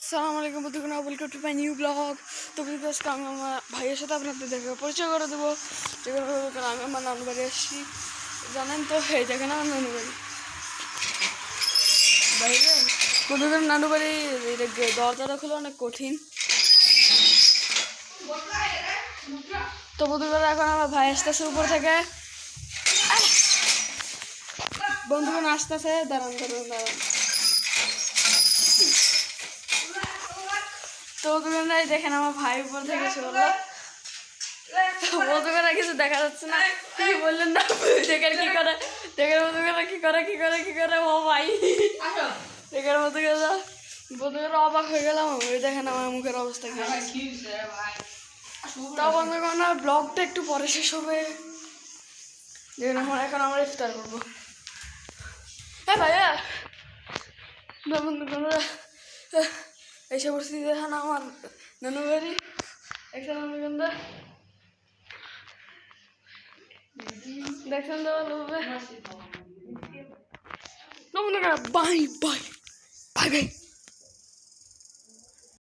আসসালামু আলাইকুম বন্ধুগণ, welcome to my new blog. তো বন্ধুরা, আজকে আমি আমার ভাইয়ের সাথে আপনাদের দেখা পরিচয় করে দেবো। যেখানে আমি আমার নানু বাড়ি আসছি, জানেন তো এই জায়গায় আমার নানু বাড়ি বাইরে। বন্ধুগণ, নানু বাড়ি দরজাটা খুলে অনেক কঠিন। তো বন্ধুগণ, এখন আমার ভাই আসতেছে উপর থেকে। বন্ধুগণ আসতেছে, দাঁড়ান দাঁড়ান দাঁড়ান। তো বন্ধুগণ, দেখেন আমার ভাই উপর থেকে চললো। বন্ধুগণ কিছু দেখা যাচ্ছে না, কিছু বললেন না। দেখেন কি করে, দেখেন বন্ধুগণ কি করে ও ভাই দেখেন বন্ধুগণ অবাক হয়ে গেলাম। ওই দেখেন আমার মুখের অবস্থা কি। তা বন্ধুগণ, ব্লগটা একটু পরে শেষ হবে। দেখুন এখন আমরা ইফতার করবো। হ্যাঁ ভাইয়া, বন্ধুগণ এইসব পরিস্থিতি দেখেন আমার নানু বাড়ি একসাথে। বন্ধুগণ দেখছেন তো বন্ধুগণ, বাই বাই বাই বাই।